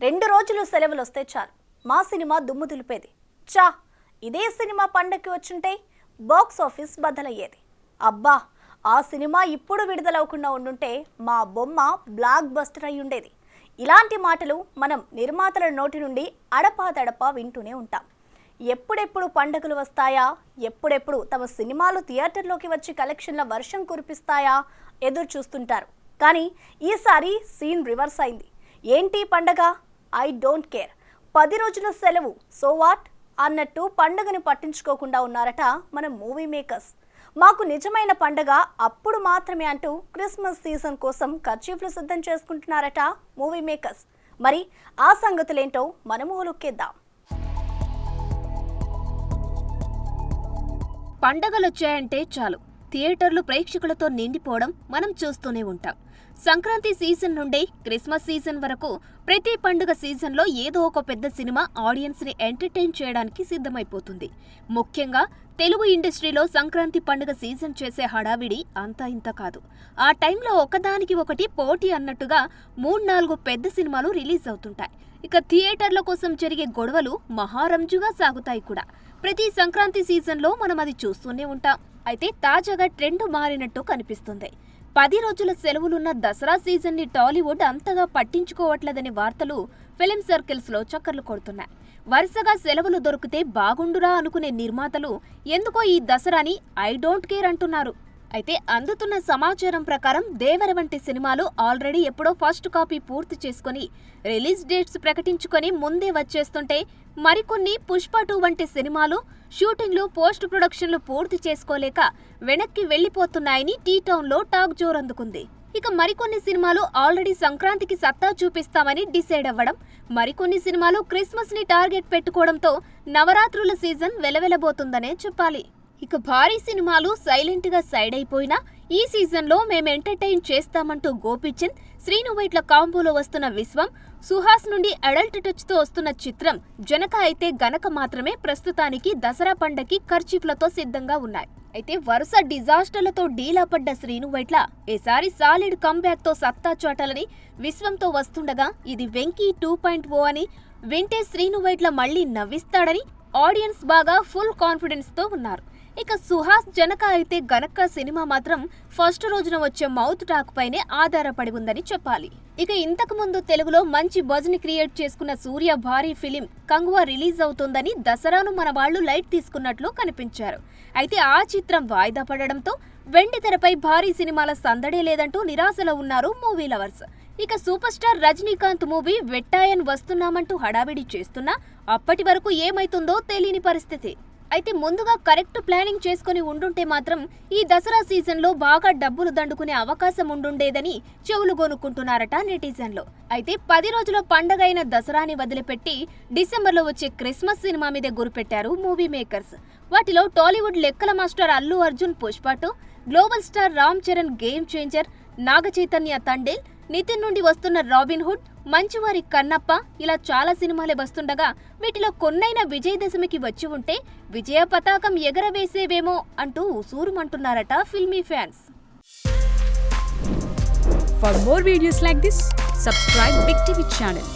2 రోజులు సెలవులు వస్తే చాలు మా సినిమా దుమ్ము దులిపేది. చా ఇదే సినిమా పండక్కి వచ్చుంటే బాక్స్ ఆఫీస్ బద్దలయ్యేది. అబ్బా ఆ సినిమా ఇప్పుడు విడుదలవకుండా ఉండుంటే మా బొమ్మ బ్లాక్ బస్టర్ అయి ఉండేది. ఇలాంటి మాటలు మనం నిర్మాతల నోటి నుండి అడపాదడపా వింటూనే ఉంటాం. ఎప్పుడెప్పుడు పండుగలు వస్తాయా, ఎప్పుడెప్పుడు తమ సినిమాలు థియేటర్లోకి వచ్చి కలెక్షన్ల వర్షం కురిపిస్తాయా ఎదురు చూస్తుంటారు. కానీ ఈసారి సీన్ రివర్స్ అయింది. ఏంటి పండగ, ఐ డోంట్ కేర్, 10 రోజుల సెలవు, సో వాట్ అన్నట్టు పండుగని పట్టించుకోకుండా ఉన్నారట మన మూవీ మేకర్స్. మాకు నిజమైన పండగ అప్పుడు మాత్రమే అంటూ క్రిస్మస్ సీజన్ కోసం కర్చీఫ్లు సిద్ధం చేసుకుంటున్నారట మూవీ మేకర్స్. మరి ఆ సంగతులేంటో మనము లుక్కేద్దాం. పండగలొచ్చాయంటే చాలు థియేటర్లు ప్రేక్షకులతో నిండిపోవడం మనం చూస్తూనే ఉంటాం. సంక్రాంతి సీజన్ నుండి క్రిస్మస్ సీజన్ వరకు ప్రతి పండుగ సీజన్లో ఏదో ఒక పెద్ద సినిమా ఆడియన్స్ని ఎంటర్టైన్ చేయడానికి సిద్ధమైపోతుంది. ముఖ్యంగా తెలుగు ఇండస్ట్రీలో సంక్రాంతి పండుగ సీజన్ చేసే హడావిడి అంతా ఇంత కాదు. ఆ టైంలో ఒకదానికి ఒకటి పోటీ అన్నట్టుగా 3-4 పెద్ద సినిమాలు రిలీజ్ అవుతుంటాయి. ఇక థియేటర్ల కోసం జరిగే గొడవలు మహారంజుగా సాగుతాయి కూడా. ప్రతి సంక్రాంతి సీజన్లో మనం అది చూస్తూనే ఉంటాం. అయితే తాజాగా ట్రెండ్ మారినట్టు కనిపిస్తుంది. 10 రోజుల సెలవులున్న దసరా సీజన్ని టాలీవుడ్ అంతగా పట్టించుకోవట్లేదనే వార్తలు ఫిలిం సర్కిల్స్లో చక్కర్లు కొడుతున్నాయి. వరుసగా సెలవులు దొరికితే బాగుండురా అనుకునే నిర్మాతలు ఎందుకో ఈ దసరాని ఐ డోంట్ కేర్ అంటున్నారు. అయితే అందుతున్న సమాచారం ప్రకారం దేవర వంటి సినిమాలు ఆల్రెడీ ఎప్పుడో ఫస్ట్ కాపీ పూర్తి చేసుకుని రిలీజ్ డేట్స్ ప్రకటించుకొని ముందే వచ్చేస్తుంటే, మరికొన్ని పుష్ప 2 వంటి సినిమాలు షూటింగ్లు, పోస్ట్ ప్రొడక్షన్లు పూర్తి చేసుకోలేక వెనక్కి వెళ్లిపోతున్నాయని టీ-టౌన్లో టాక్ జోరందుకుంది. ఇక మరికొన్ని సినిమాలు ఆల్రెడీ సంక్రాంతికి సత్తా చూపిస్తామని డిసైడ్ అవ్వడం, మరికొన్ని సినిమాలు క్రిస్మస్ ని టార్గెట్ పెట్టుకోవడంతో నవరాత్రుల సీజన్ వెలవెలబోతుందనే చెప్పాలి. ఇక భారీ సినిమాలు సైలెంట్ గా సైడ్ అయిపోయినా ఈ సీజన్లో మేము ఎంటర్టైన్ చేస్తామంటూ గోపీచంద్, శ్రీను వైట్ల కాంబోలో వస్తున్న విశ్వం, సుహాస్ నుండి అడల్ట్ టచ్ తో వస్తున్న చిత్రం, జనక అయితే గనక మాత్రమే ప్రస్తుతానికి దసరా పండగకి కర్చీఫ్లతో సిద్ధంగా ఉన్నాయి. అయితే వరుస డిజాస్టర్లతో డీలా పడ్డ శ్రీను వైట్ల ఈసారి సాలిడ్ కంబ్యాక్ తో సత్తా చాటాలని విశ్వంతో వస్తుండగా, ఇది వెంకీ 2.0 అని, వింటేజ్ శ్రీను వైట్ల మళ్లీ నవ్విస్తాడని ఆడియన్స్ బాగా ఫుల్ కాన్ఫిడెన్స్ తో ఉన్నారు. ఇక సుహాస్, జనక అయితే గనక సినిమా మాత్రం ఫస్ట్ రోజున వచ్చే మౌత్ టాక్ పైనే ఆధారపడి ఉందని చెప్పాలి. ఇక ఇంతకు ముందు తెలుగులో మంచి బజ్ ని క్రియేట్ చేసుకున్న సూర్య భారీ ఫిలిం కంగువా రిలీజ్ అవుతోందని దసరాను మన వాళ్లు లైట్ తీసుకున్నట్లు కనిపించారు. అయితే ఆ చిత్రం వాయిదా పడడంతో వెండి తెరపై భారీ సినిమాల సందడే లేదంటూ నిరాశలో ఉన్నారు మూవీ లవర్స్. ఇక super star Rajinikanth movie Vettaiyan వస్తున్నామంటూ హడావిడి చేస్తున్నా అప్పటి వరకు ఏమైతుందో తెలియని పరిస్థితి. అయితే ముందుగా కరెక్ట్ ప్లానింగ్ చేసుకుని ఉండుంటే మాత్రం ఈ దసరా సీజన్లో బాగా డబ్బులు దండుకునే అవకాశం ఉండుండేదని చెవులు గొనుక్కుంటున్నారట నెటిజన్లు. అయితే 10 రోజుల పండగైన దసరాని వదిలిపెట్టి డిసెంబర్లో వచ్చే క్రిస్మస్ సినిమా మీద గురిపెట్టారు మూవీ మేకర్స్. వాటిలో టాలీవుడ్ లెక్కల master Allu Arjun Pushpa 2, global star Ram Charan game changer, Naga Chaitanya Thandel, Nithiin నుండి వస్తున్న రాబిన్ హుడ్, మంచువారి కన్నప్ప, ఇలా చాలా సినిమాలే వస్తుండగా వీటిలో కొన్నైనా విజయదశమికి వచ్చి ఉంటే విజయ పతాకం ఎగరవేసేవేమో అంటూ ఉసూరుమంటున్నారట filmy fans. For more videos like this, subscribe Big TV channel.